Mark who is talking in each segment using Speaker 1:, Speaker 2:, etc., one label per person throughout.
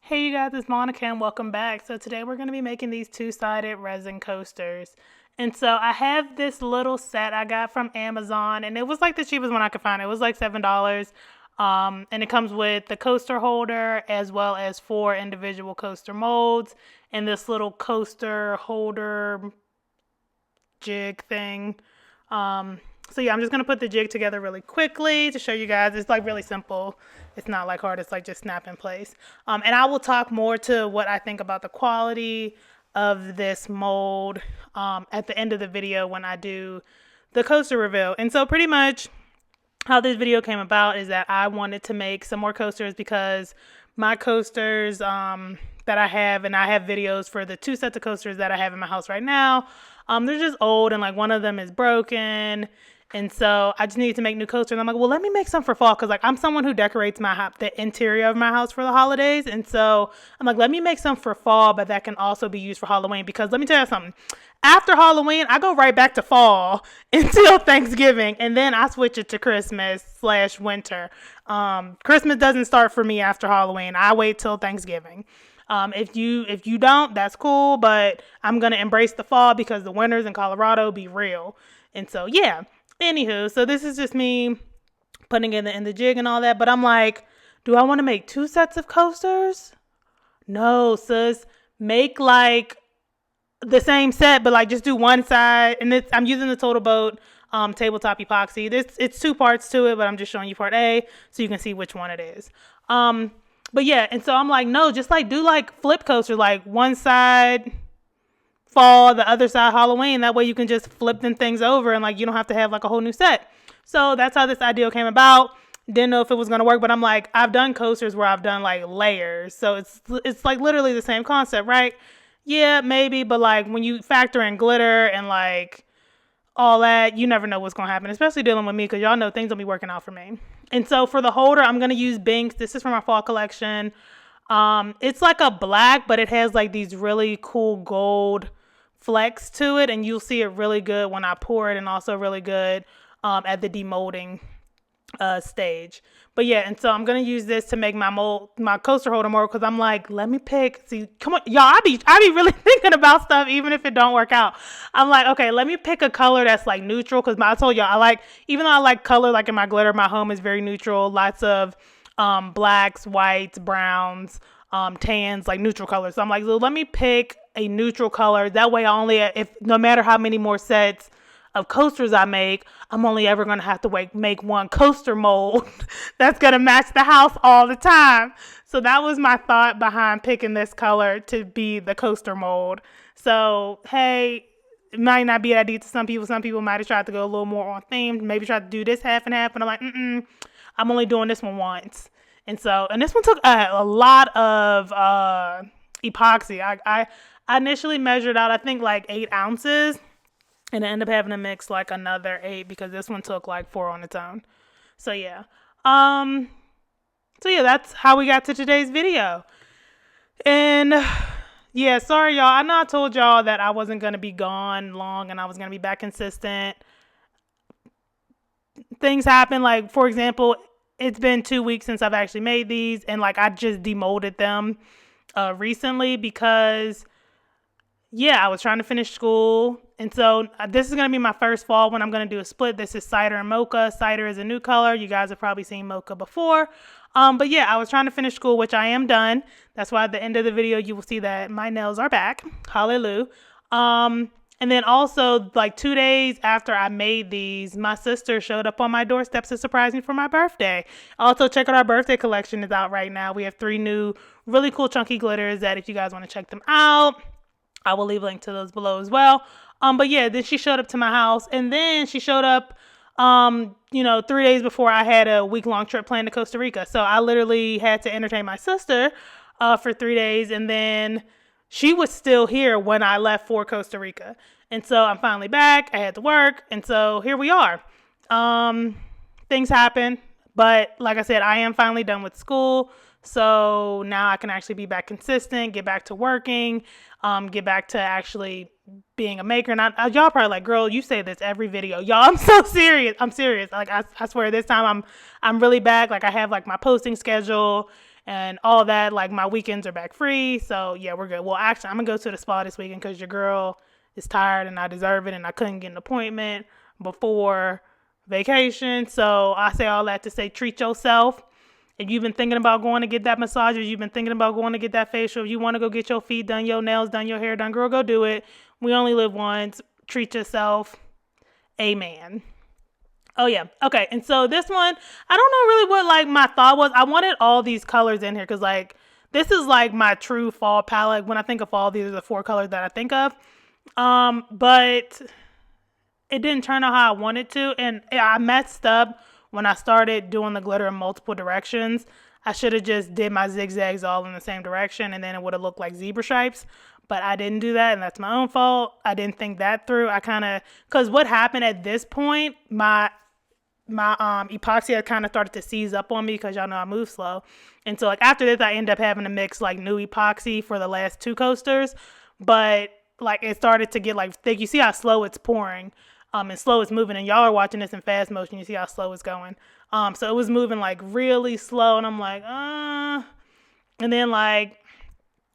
Speaker 1: Hey you guys, it's Monica and welcome back. So today we're going to be making these two-sided resin coasters. And so I have this little set I got from Amazon and it was like the cheapest one I could find. It was like $7. And it comes with the coaster holder as well as 4 individual coaster molds and this little coaster holder jig thing. So yeah, I'm just going to put the jig together really quickly to show you guys. It's like really simple. It's not like hard. It's like just snap in place. And I will talk more to what I think about the quality of this mold at the end of the video when I do the coaster reveal. And so pretty much how this video came about is that I wanted to make some more coasters because my coasters that I have, and I have videos for the 2 sets of coasters that I have in my house right now. They're just old and like one of them is broken. And so I just needed to make new coasters. And I'm like, well, let me make some for fall. Cause like I'm someone who decorates the interior of my house for the holidays. And so I'm like, let me make some for fall, but that can also be used for Halloween. Because let me tell you something, after Halloween, I go right back to fall until Thanksgiving. And then I switch it to Christmas/winter. Christmas doesn't start for me after Halloween. I wait till Thanksgiving. If you don't, that's cool, but I'm going to embrace the fall because the winters in Colorado be real. And so, yeah. Anywho, so this is just me putting it in the jig and all that. But I'm like, do I want to make 2 sets of coasters? No, sis. Make like the same set, but like just do one side. And I'm using the Total Boat tabletop epoxy. It's 2 parts to it, but I'm just showing you part A so you can see which one it is. But yeah, and so I'm like, no, just like do like flip coaster, like one side fall, the other side Halloween. That way you can just flip them things over and like you don't have to have like a whole new set. So that's how this idea came about. Didn't know if it was going to work, but I'm like, I've done coasters where I've done like layers. So it's like literally the same concept, right? Yeah, maybe, but like when you factor in glitter and like all that, you never know what's going to happen, especially dealing with me because y'all know things don't be working out for me. And so for the holder, I'm going to use Binks. This is from my fall collection. It's like a black, but it has like these really cool gold flecks to it. And you'll see it really good when I pour it and also really good at the demolding stage. But yeah, and so I'm going to use this to make my coaster holder more because I'm like, let me pick. See, come on, y'all, I be really thinking about stuff even if it don't work out. I'm like, okay, let me pick a color that's like neutral because I told y'all even though I like color, like in my glitter, my home is very neutral. Lots of blacks, whites, browns, tans, like neutral colors. So I'm like, so let me pick a neutral color. That way if no matter how many more sets of coasters I make, I'm only ever going to have to make one coaster mold that's going to match the house all the time. So that was my thought behind picking this color to be the coaster mold. So, hey, it might not be an idea to some people. Some people might have tried to go a little more on theme, maybe try to do this half and half. And I'm like, I'm only doing this one once. And this one took a lot of epoxy. I initially measured out, I think like 8 ounces. And I ended up having to mix like another 8 because this one took like 4 on its own. So yeah. That's how we got to today's video. And yeah, sorry y'all. I know I told y'all that I wasn't going to be gone long and I was going to be back consistent. Things happen. Like, for example, it's been 2 weeks since I've actually made these. And like, I just demolded them recently because I was trying to finish school. And so this is going to be my first fall when I'm going to do a split. This is cider and mocha. Cider is a new color. You guys have probably seen mocha before. But yeah, I was trying to finish school, which I am done. That's why at the end of the video, you will see that my nails are back. Hallelujah. And then also like 2 days after I made these, my sister showed up on my doorstep to surprise me for my birthday. Also, check out our birthday collection is out right now. We have 3 new really cool chunky glitters that if you guys want to check them out, I will leave a link to those below as well. But yeah, then she showed up to my house and then she showed up, 3 days before I had a week-long trip planned to Costa Rica. So I literally had to entertain my sister for 3 days. And then she was still here when I left for Costa Rica. And so I'm finally back. I had to work. And so here we are. Things happen. But like I said, I am finally done with school. So now I can actually be back consistent, get back to working, get back to actually being a maker. And y'all probably like, girl, you say this every video. Y'all, I'm so serious. I'm serious. Like I swear this time I'm really back. Like I have like my posting schedule and all that. Like, my weekends are back free. So yeah, we're good. Well, actually, I'm gonna go to the spa this weekend because your girl is tired and I deserve it, and I couldn't get an appointment before vacation. So I say all that to say, treat yourself. If you've been thinking about going to get that massage, or you've been thinking about going to get that facial, if you want to go get your feet done, your nails done, your hair done, girl, go do it. We only live once. Treat yourself. Amen. Oh, yeah. Okay. And so this one, I don't know really what, like, my thought was. I wanted all these colors in here because, like, this is, like, my true fall palette. When I think of fall, these are the 4 colors that I think of. But it didn't turn out how I wanted to. And I messed up when I started doing the glitter in multiple directions. I should have just did my zigzags all in the same direction, and then it would have looked like zebra stripes. But I didn't do that, and that's my own fault. I didn't think that through. Because what happened at this point, my epoxy had kind of started to seize up on me because y'all know I move slow. And so, like, after this, I ended up having to mix, like, new epoxy for the last 2 coasters. But, like, it started to get, like, thick. You see how slow it's pouring. And slow it's moving, and y'all are watching this in fast motion. You see how slow it's going. So it was moving like really slow, and I'm like, and then like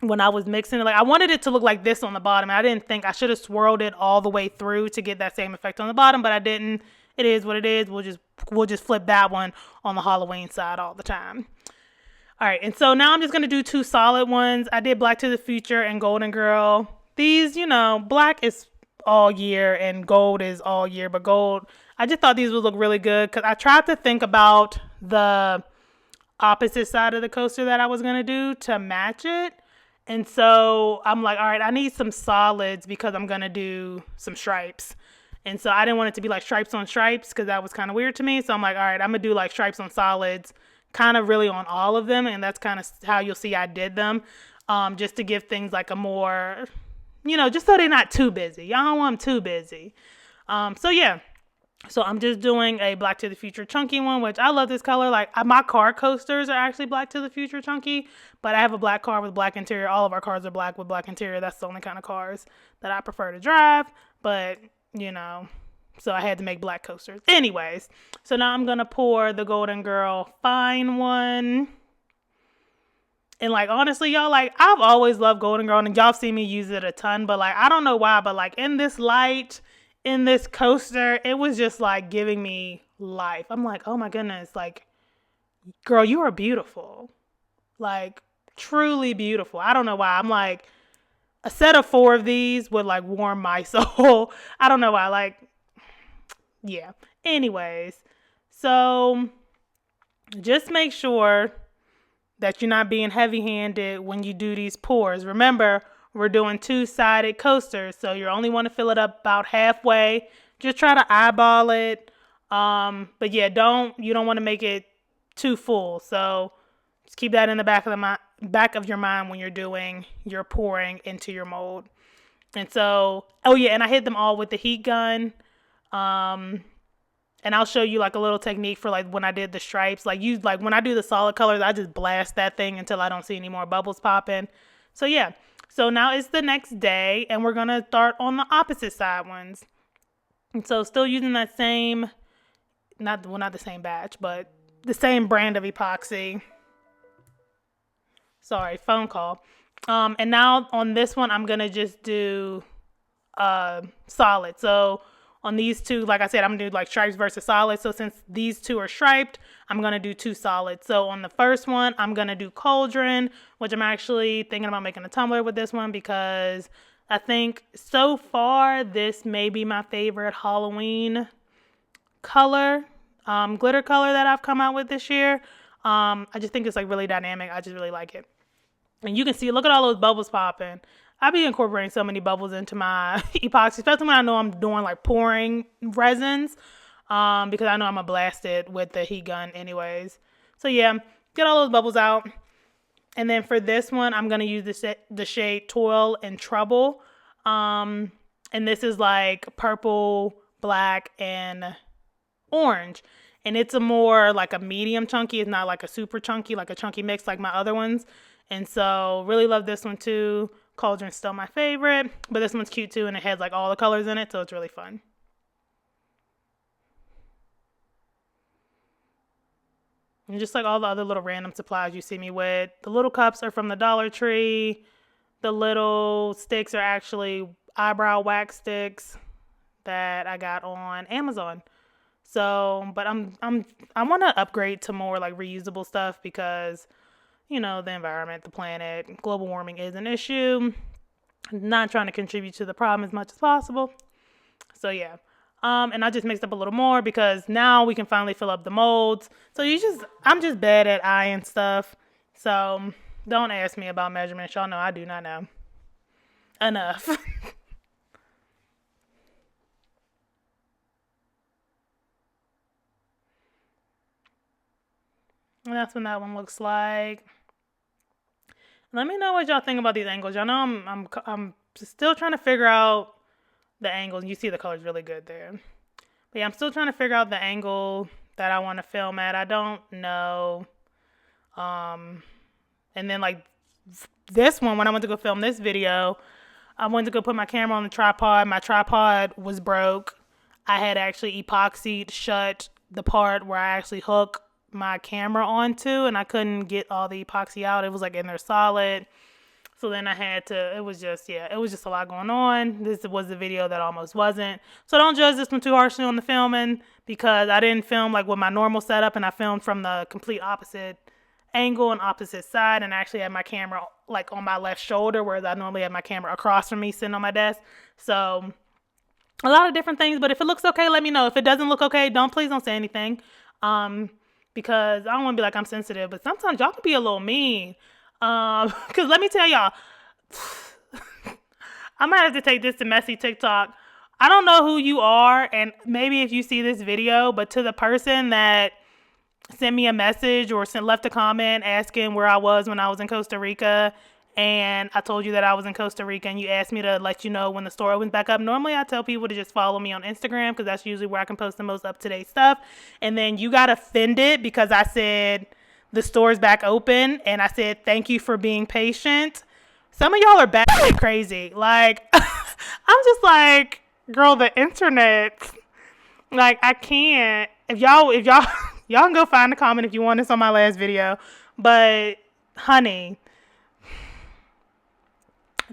Speaker 1: when I was mixing it, like I wanted it to look like this on the bottom. I didn't think I should have swirled it all the way through to get that same effect on the bottom, but I didn't. It is what it is. We'll just flip that one on the Halloween side all the time. All right, and so now I'm just gonna do 2 solid ones. I did Black to the Future and Golden Girl. These, black is all year and gold is all year, but gold, I just thought these would look really good because I tried to think about the opposite side of the coaster that I was going to do to match it. And so I'm like, all right, I need some solids because I'm going to do some stripes. And so I didn't want it to be like stripes on stripes because that was kind of weird to me. So I'm like, all right, I'm going to do like stripes on solids, kind of really on all of them. And that's kind of how you'll see I did them, just to give things like a more, just so they're not too busy. Y'all don't want them too busy. So yeah. So I'm just doing a Black to the Future chunky one, which I love this color. Like, my car coasters are actually Black to the Future chunky, but I have a black car with black interior. All of our cars are black with black interior. That's the only kind of cars that I prefer to drive. But, so I had to make black coasters. Anyways, so now I'm going to pour the Golden Girl Fine one. And, like, honestly, y'all, like, I've always loved Golden Girl, and y'all see me use it a ton, but, like, I don't know why, but, like, in this light, in this coaster, it was just, like, giving me life. I'm like, oh, my goodness, like, girl, you are beautiful. Like, truly beautiful. I don't know why. I'm like, a set of 4 of these would, like, warm my soul. I don't know why. Like, yeah. Anyways, so just make sure that you're not being heavy-handed when you do these pours. Remember, we're doing 2-sided coasters, so you only want to fill it up about halfway. Just try to eyeball it. But yeah, you don't want to make it too full. So just keep that in the back of your mind when you're doing your pouring into your mold. And so, oh yeah, and I hit them all with the heat gun. And I'll show you like a little technique for like when I did the stripes. Like when I do the solid colors, I just blast that thing until I don't see any more bubbles popping. So yeah. So now it's the next day and we're going to start on the opposite side ones. And so still using that same, not the same batch, but the same brand of epoxy. Sorry, phone call. And now on this one, I'm going to just do solid. So on these 2, like I said, I'm going to do like stripes versus solid. So since these 2 are striped, I'm going to do 2 solids. So on the first one, I'm going to do Cauldron, which I'm actually thinking about making a tumbler with this one because I think so far this may be my favorite Halloween color, glitter color that I've come out with this year. I just think it's like really dynamic. I just really like it. And you can see, look at all those bubbles popping. I be incorporating so many bubbles into my epoxy, especially when I know I'm doing like pouring resins, because I know I'm gonna blast it with the heat gun anyways. So yeah, get all those bubbles out. And then for this one, I'm gonna use the shade Toil and Trouble. And this is like purple, black, and orange. And it's a more like a medium chunky. It's not like a super chunky, like a chunky mix like my other ones. And so really love this one too. Cauldron's still my favorite, but this one's cute too, and it has like all the colors in it, so it's really fun. And just like all the other little random supplies you see me with. The little cups are from the Dollar Tree. The little sticks are actually eyebrow wax sticks that I got on Amazon. So, but I want to upgrade to more like reusable stuff because, you know, the environment, the planet, global warming is an issue. I'm not trying to contribute to the problem as much as possible. So yeah. And I just mixed up a little more because now we can finally fill up the molds. So I'm just bad at eyeing stuff. So don't ask me about measurements. Y'all know I do not know enough. And that's what that one looks like. Let me know what y'all think about these angles. Y'all know I'm still trying to figure out the angles. You see the color's really good there. But yeah, I'm still trying to figure out the angle that I want to film at. I don't know. And then like this one, when I went to go film this video, I went to go put my camera on the tripod. My tripod was broke. I had actually epoxied shut the part where I actually hook my camera onto, and I couldn't get all the epoxy out. It was like in there solid. So then I had to, it was just a lot going on. This was the video that almost wasn't. So don't judge this one too harshly on the filming because I didn't film like with my normal setup, and I filmed from the complete opposite angle and opposite side, and I actually had my camera like on my left shoulder, whereas I normally have my camera across from me sitting on my desk. So a lot of different things, but if it looks okay, let me know. If it doesn't look okay, please don't say anything. Because I don't want to be like I'm sensitive, but sometimes y'all can be a little mean. Because let me tell y'all, I might have to take this to Messy TikTok. I don't know who you are, and maybe if you see this video, but to the person that sent me a message or left a comment asking where I was when I was in Costa Rica, and I told you that I was in Costa Rica, and you asked me to let you know when the store opens back up. Normally, I tell people to just follow me on Instagram because that's usually where I can post the most up-to-date stuff. And then you got offended because I said the store's back open, and I said thank you for being patient. Some of y'all are batshit crazy. Like, I'm just like, girl, the internet. Like, I can't. If y'all can go find a comment if you want this on my last video. But, honey,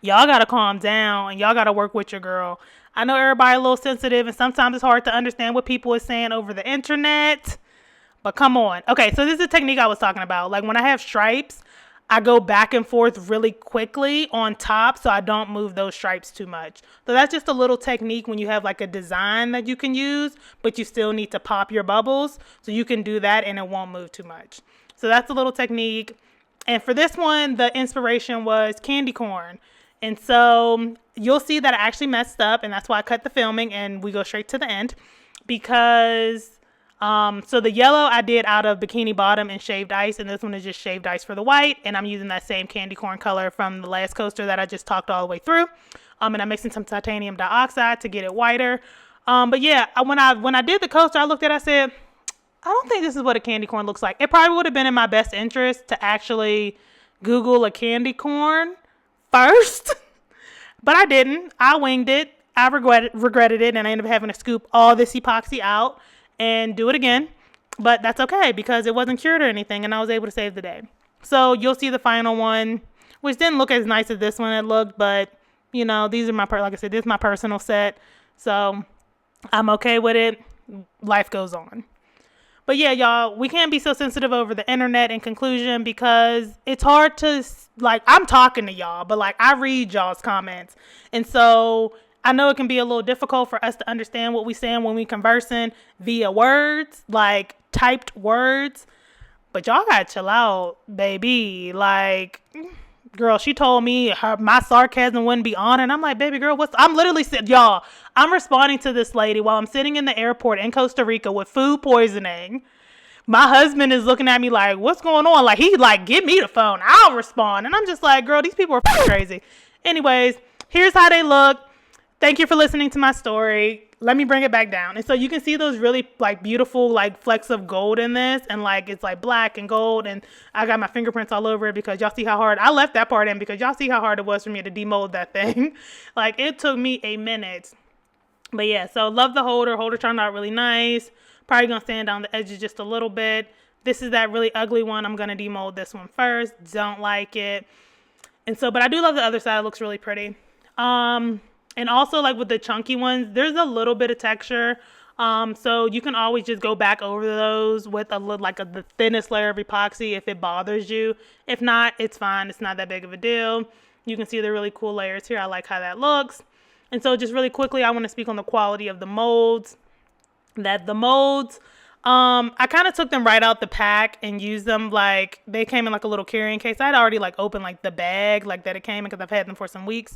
Speaker 1: y'all got to calm down, and y'all got to work with your girl. I know everybody a little sensitive, and sometimes it's hard to understand what people are saying over the internet. But come on. Okay, so this is the technique I was talking about. Like when I have stripes, I go back and forth really quickly on top so I don't move those stripes too much. So that's just a little technique when you have like a design that you can use, but you still need to pop your bubbles. So you can do that and it won't move too much. So that's a little technique. And for this one, the inspiration was candy corn. And so you'll see that I actually messed up, and that's why I cut the filming and we go straight to the end because so the yellow I did out of Bikini Bottom and shaved ice, and this one is just shaved ice for the white, and I'm using that same candy corn color from the last coaster that I just talked all the way through. And I'm mixing some titanium dioxide to get it whiter. But yeah, when I did the coaster, I looked at it, I said, I don't think this is what a candy corn looks like. It probably would have been in my best interest to actually Google a candy corn first, but I didn't. I winged it. I regretted it, and I ended up having to scoop all this epoxy out and do it again. But that's okay because it wasn't cured or anything, and I was able to save the day. So you'll see the final one, which didn't look as nice as this one it looked, but you know, these are like I said, this is my personal set, so I'm okay with it. Life goes on. But yeah, y'all, we can't be so sensitive over the internet in conclusion because it's hard to, like, I'm talking to y'all, but like I read y'all's comments. And so I know it can be a little difficult for us to understand what we're saying when we conversing via words, like typed words. But y'all gotta chill out, baby. Like, girl, she told me my sarcasm wouldn't be on, and I'm like, baby girl, I'm literally sitting, y'all, I'm responding to this lady while I'm sitting in the airport in Costa Rica with food poisoning. My husband is looking at me like, what's going on? Like, he like, give me the phone, I'll respond. And I'm just like, girl, these people are crazy. Anyways, here's how they look. Thank you for listening to my story. Let me bring it back down. And so you can see those really like beautiful like flecks of gold in this, and like it's like black and gold, and I got my fingerprints all over it because y'all see how hard I left that part in because y'all see how hard it was for me to demold that thing. Like, it took me a minute. But yeah, so love the holder. Holder turned out really nice. Probably gonna sand down the edges just a little bit. This is that really ugly one. I'm going to demold this one first. Don't like it. And so, but I do love the other side. It looks really pretty. And also like with the chunky ones, there's a little bit of texture. So you can always just go back over those with a little, like the thinnest layer of epoxy if it bothers you. If not, it's fine. It's not that big of a deal. You can see the really cool layers here. I like how that looks. And so just really quickly, I want to speak on the quality of the molds. I kind of took them right out the pack and used them like they came in like a little carrying case. I'd already like opened like the bag like that it came in because I've had them for some weeks.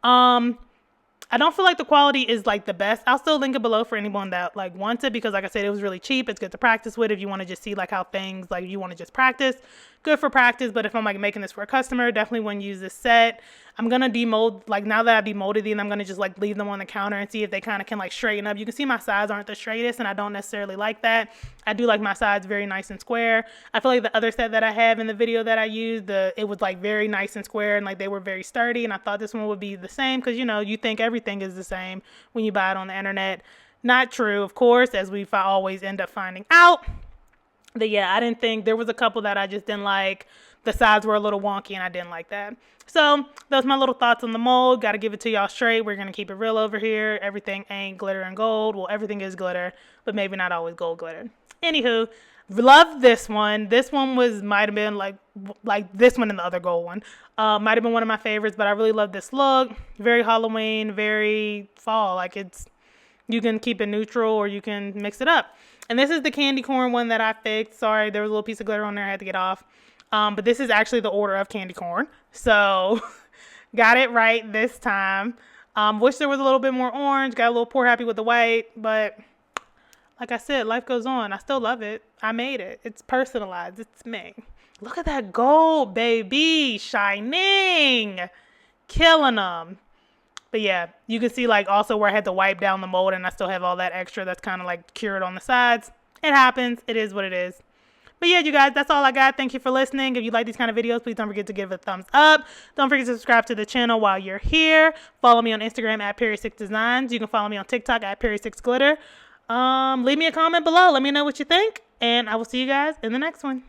Speaker 1: I don't feel like the quality is like the best. I'll still link it below for anyone that like wants it because like I said, it was really cheap. It's good to practice with if you want to just see like how things like you want to just practice. Good for practice, but if I'm like making this for a customer, definitely wouldn't use this set. I'm gonna demold, like now that I've demolded these, I'm gonna just like leave them on the counter and see if they kind of can like straighten up. You can see my sides aren't the straightest and I don't necessarily like that. I do like my sides very nice and square. I feel like the other set that I have in the video that I used, it was like very nice and square and like they were very sturdy, and I thought this one would be the same because you know, you think everything is the same when you buy it on the internet. Not true, of course, as we always end up finding out. But yeah, I didn't think, there was a couple that I just didn't like. The sides were a little wonky and I didn't like that. So those are my little thoughts on the mold. Got to give it to y'all straight. We're going to keep it real over here. Everything ain't glitter and gold. Well, everything is glitter, but maybe not always gold glitter. Anywho, love this one. This one might have been like this one and the other gold one. Might have been one of my favorites, but I really love this look. Very Halloween, very fall. Like you can keep it neutral or you can mix it up. And this is the candy corn one that I fixed. Sorry, there was a little piece of glitter on there I had to get off. But this is actually the order of candy corn. So got it right this time. Wish there was a little bit more orange. Got a little poor happy with the white. But like I said, life goes on. I still love it. I made it. It's personalized. It's me. Look at that gold, baby. Shining. Killing them. But yeah, you can see like also where I had to wipe down the mold and I still have all that extra that's kind of like cured on the sides. It happens. It is what it is. But yeah, you guys, that's all I got. Thank you for listening. If you like these kind of videos, please don't forget to give it a thumbs up. Don't forget to subscribe to the channel while you're here. Follow me on Instagram at Perry6Designs. You can follow me on TikTok at Perry6Glitter. Leave me a comment below. Let me know what you think. And I will see you guys in the next one.